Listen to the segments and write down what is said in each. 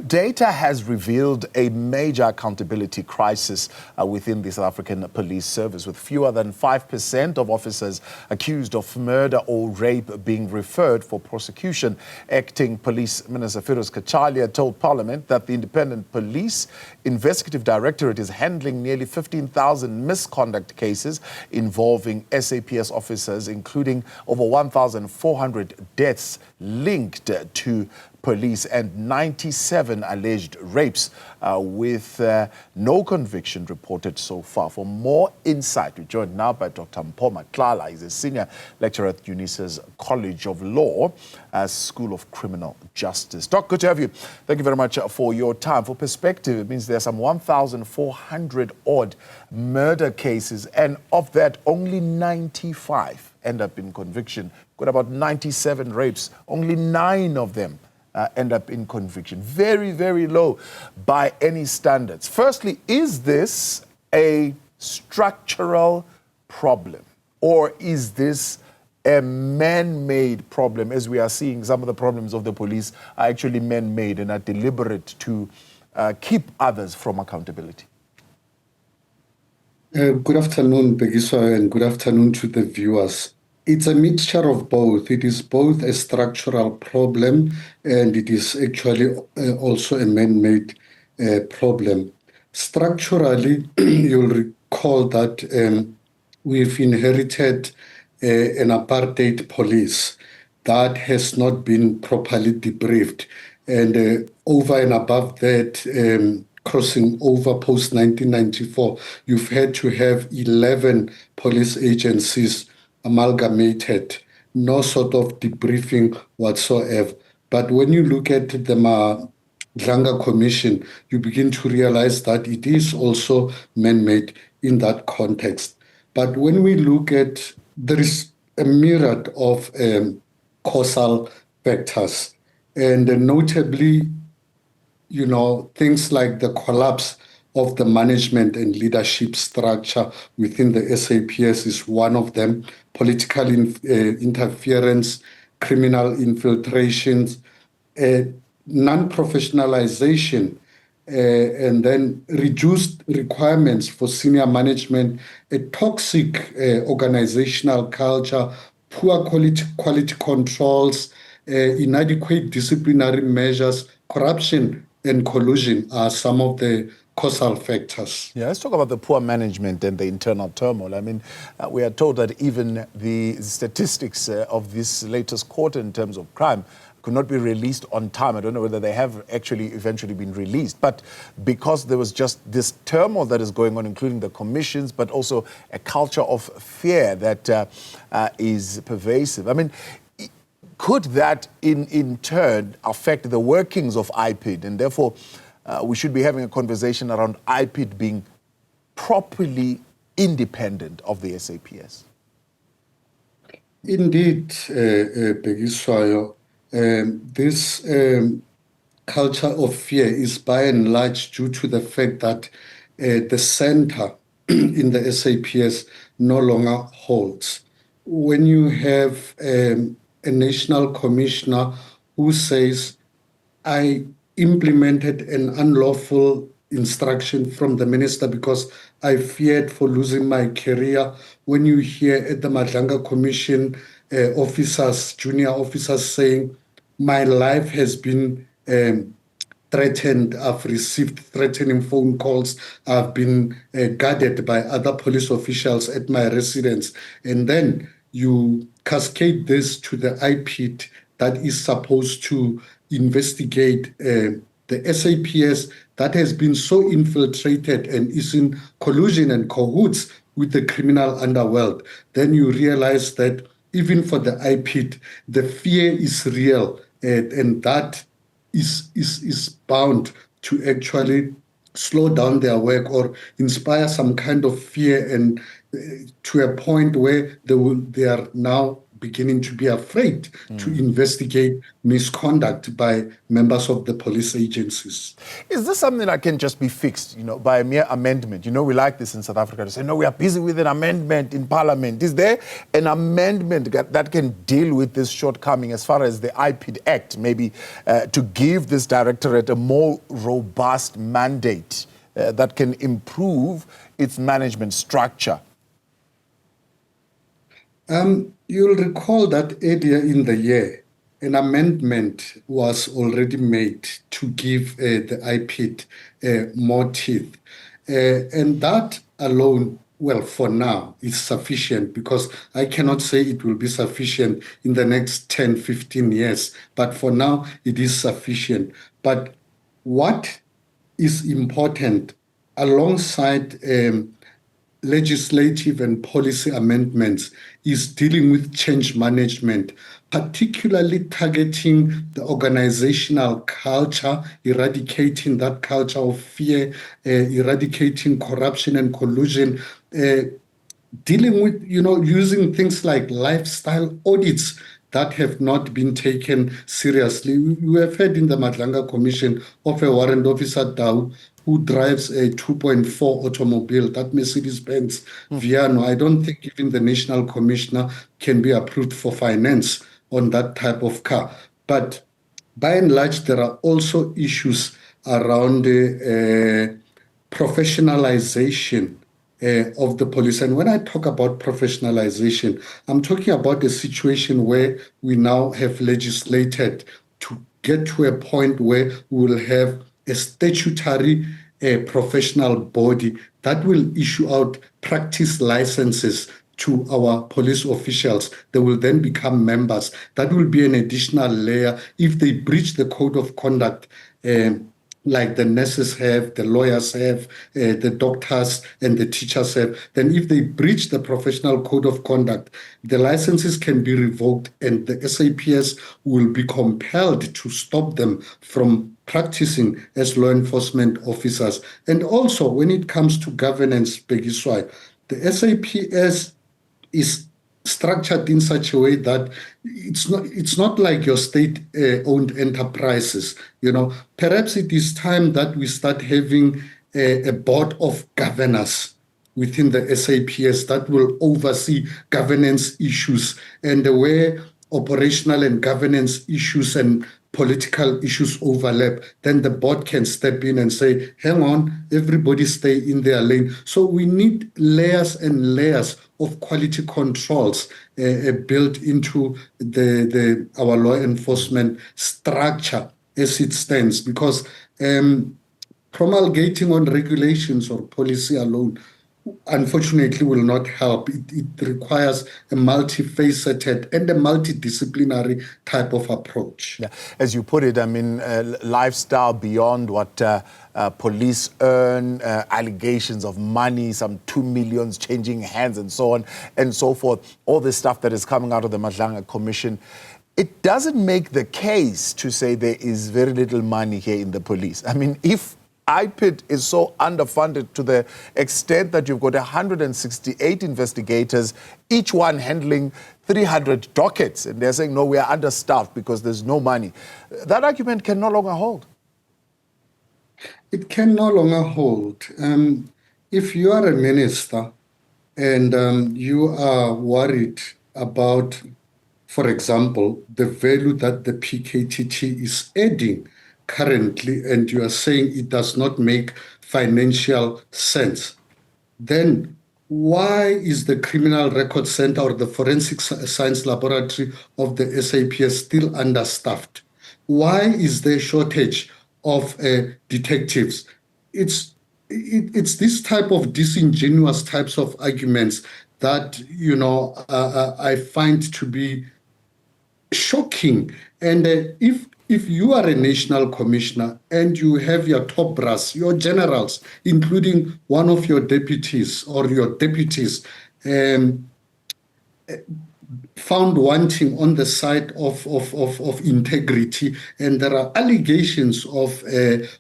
Data has revealed a major accountability crisis within the South African Police Service, with fewer than 5% of officers accused of murder or rape being referred for prosecution. Acting Police Minister Firoz Cachalia told Parliament that the Independent Police Investigative Directorate is handling nearly 15,000 misconduct cases involving SAPS officers, including over 1,400 deaths linked to police and 97 alleged rapes, with no conviction reported so far. For more insight, we're joined now by Dr. Mpho Matlala. He's a senior lecturer at UNISA's College of Law, School of Criminal Justice. Doc, good to have you. Thank you very much for your time. For perspective, it means there are some 1,400 odd murder cases, and of that, only 95 end up in conviction. Got about 97 rapes, only 9 of them end up in conviction. Very, very low by any standards. Firstly, is this a structural problem, or is this a man-made problem, as we are seeing some of the problems of the police are actually man-made and are deliberate to keep others from accountability? Good afternoon, Begiswa, and good afternoon to the viewers. It's a mixture of both. It is both a structural problem and it is actually also a man-made problem. Structurally, you'll recall that we've inherited an apartheid police that has not been properly debriefed. And over and above that, crossing over post-1994, you've had to have 11 police agencies amalgamated, no sort of debriefing whatsoever. But when you look at the Matlala Commission, you begin to realize that it is also man-made in that context. But when we look at, there is a myriad of causal factors, and notably, you know, things like the collapse of the management and leadership structure within the SAPS is one of them. Political interference, criminal infiltrations, non-professionalization, and then reduced requirements for senior management, a toxic organizational culture, poor quality controls, inadequate disciplinary measures, corruption and collusion are some of the causal factors. Yeah, let's talk about the poor management and the internal turmoil. I mean, we are told that even the statistics of this latest quarter in terms of crime could not be released on time. I don't know whether they have actually eventually been released, but because there was just this turmoil that is going on, including the commissions, but also a culture of fear that is pervasive. I mean, could that in turn affect the workings of IPID, and therefore we should be having a conversation around IPID being properly independent of the SAPS? Indeed, Begiswayo, this culture of fear is by and large due to the fact that the center in the SAPS no longer holds. When you have a national commissioner who says, I implemented an unlawful instruction from the minister because I feared for losing my career. When you hear at the Matlala Commission officers, junior officers saying, my life has been threatened, I've received threatening phone calls, I've been guarded by other police officials at my residence, and then you cascade this to the IPID that is supposed to investigate the SAPS that has been so infiltrated and is in collusion and cahoots with the criminal underworld, then you realize that even for the IPID, the fear is real, and that is bound to actually slow down their work or inspire some kind of fear, and to a point where they are now beginning to be afraid to investigate misconduct by members of the police agencies. Is this something that can just be fixed, by a mere amendment? We like this in South Africa to say, no, we are busy with an amendment in Parliament. Is there an amendment that can deal with this shortcoming as far as the IPID Act, maybe to give this directorate a more robust mandate that can improve its management structure? You'll recall that earlier in the year, an amendment was already made to give the IPID more teeth. And that alone, well, for now, is sufficient, because I cannot say it will be sufficient in the next 10, 15 years. But for now, it is sufficient. But what is important alongside legislative and policy amendments is dealing with change management, particularly targeting the organizational culture, eradicating that culture of fear, eradicating corruption and collusion, dealing with, using things like lifestyle audits that have not been taken seriously. We have heard in the Matlala Commission of a warrant officer, Dau, who drives a 2.4 automobile, that Mercedes-Benz Viano. I don't think even the National Commissioner can be approved for finance on that type of car. But by and large, there are also issues around professionalization of the police. And when I talk about professionalization, I'm talking about a situation where we now have legislated to get to a point where we will have a statutory professional body that will issue out practice licenses to our police officials. They will then become members. That will be an additional layer. If they breach the code of conduct, like the nurses have, the lawyers have, the doctors and the teachers have, then if they breach the professional code of conduct, the licenses can be revoked and the SAPS will be compelled to stop them from practicing as law enforcement officers. And also, when it comes to governance, Pegiswai, the SAPS is structured in such a way that it's not like your state-owned enterprises. Perhaps it is time that we start having a board of governors within the SAPS that will oversee governance issues, and where operational and governance issues and political issues overlap, then the board can step in and say, hang on, everybody stay in their lane. So we need layers and layers of quality controls built into our law enforcement structure as it stands, because promulgating on regulations or policy alone unfortunately will not help. It requires a multifaceted and a multidisciplinary type of approach. Yeah. As you put it, lifestyle beyond what police earn, allegations of money, some 2 million changing hands and so on and so forth, all this stuff that is coming out of the Matlala Commission. It doesn't make the case to say there is very little money here in the police. If IPID is so underfunded to the extent that you've got 168 investigators, each one handling 300 dockets, and they're saying, no, we are understaffed because there's no money. That argument can no longer hold. It can no longer hold. If you are a minister and you are worried about, for example, the value that the PKTT is adding currently, and you are saying it does not make financial sense, then why is the Criminal Record Center or the Forensic Science Laboratory of the SAPS still understaffed? Why is there shortage of detectives? It's this type of disingenuous types of arguments that I find to be shocking. And if you are a national commissioner and you have your top brass, your generals, including one of your deputies or your deputies, found wanting on the side of integrity, and there are allegations of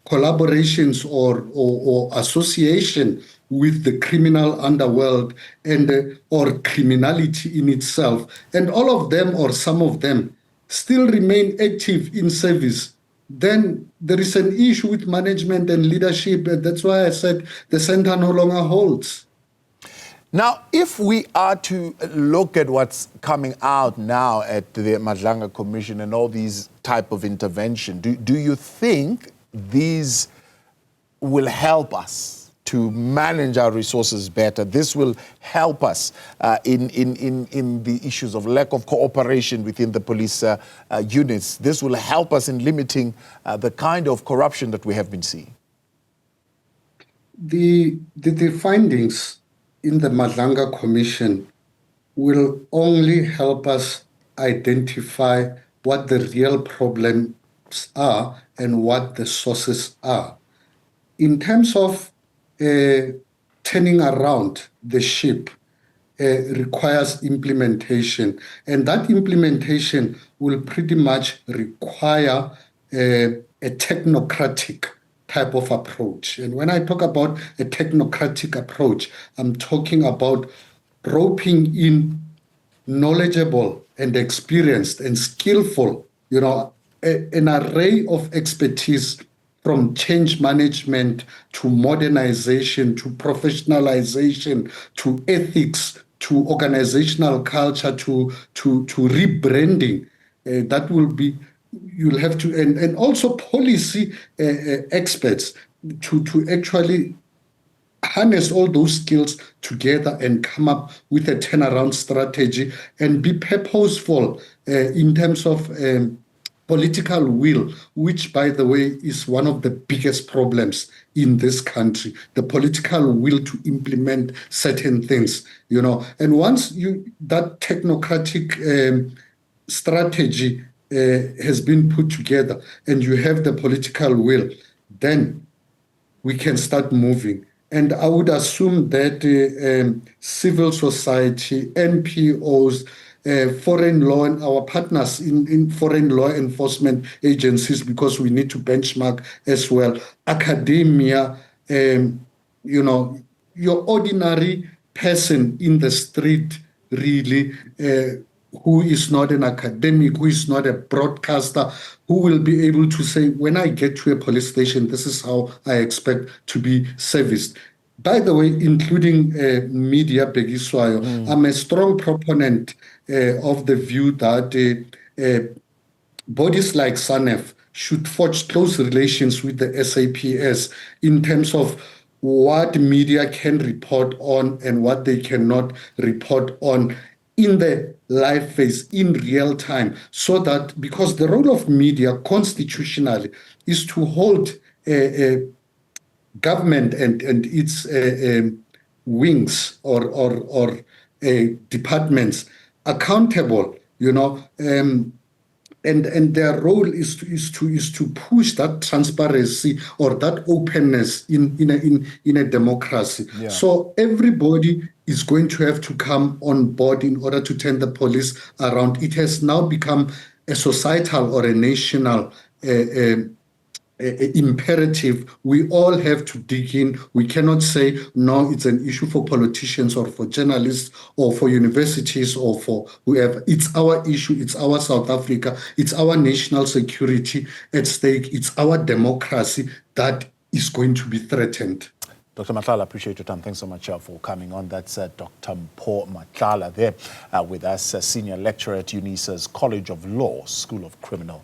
collaborations or association with the criminal underworld and or criminality in itself, and all of them or some of them still remain active in service, then there is an issue with management and leadership. And that's why I said the center no longer holds. Now, if we are to look at what's coming out now at the Madlanga Commission and all these type of intervention, do you think these will help us to manage our resources better? This will help us in the issues of lack of cooperation within the police units. This will help us in limiting the kind of corruption that we have been seeing. The findings in the Madlanga Commission will only help us identify what the real problems are and what the sources are. In terms of turning around the ship requires implementation, and that implementation will pretty much require a technocratic type of approach. And when I talk about a technocratic approach, I'm talking about roping in knowledgeable and experienced and skillful, an array of expertise, from change management to modernization to professionalization to ethics to organizational culture to rebranding. That will be, you'll have to, and also policy experts to actually harness all those skills together and come up with a turnaround strategy and be purposeful in terms of political will, which, by the way, is one of the biggest problems in this country, the political will to implement certain things, And once that technocratic strategy has been put together and you have the political will, then we can start moving. And I would assume that civil society, NPOs, foreign law, and our partners in foreign law enforcement agencies, because we need to benchmark as well, academia, your ordinary person in the street, really, who is not an academic, who is not a broadcaster, who will be able to say, when I get to a police station, this is how I expect to be serviced. By the way, including media, Begiswayo, I'm a strong proponent of the view that bodies like SANEF should forge close relations with the SAPS in terms of what media can report on and what they cannot report on in the live phase, in real time, so that, because the role of media constitutionally is to hold government and its wings or departments accountable, and their role is to push that transparency or that openness in a democracy. Yeah. So everybody is going to have to come on board in order to turn the police around. It has now become a societal or a national imperative. We all have to dig in. We cannot say, no, it's an issue for politicians or for journalists or for universities or for whoever. It's our issue. It's our South Africa. It's our national security at stake. It's our democracy that is going to be threatened. Dr. Matlala, appreciate your time. Thanks so much for coming on. That's Dr. Mpho Matlala there with us, Senior Lecturer at UNISA's College of Law, School of Criminal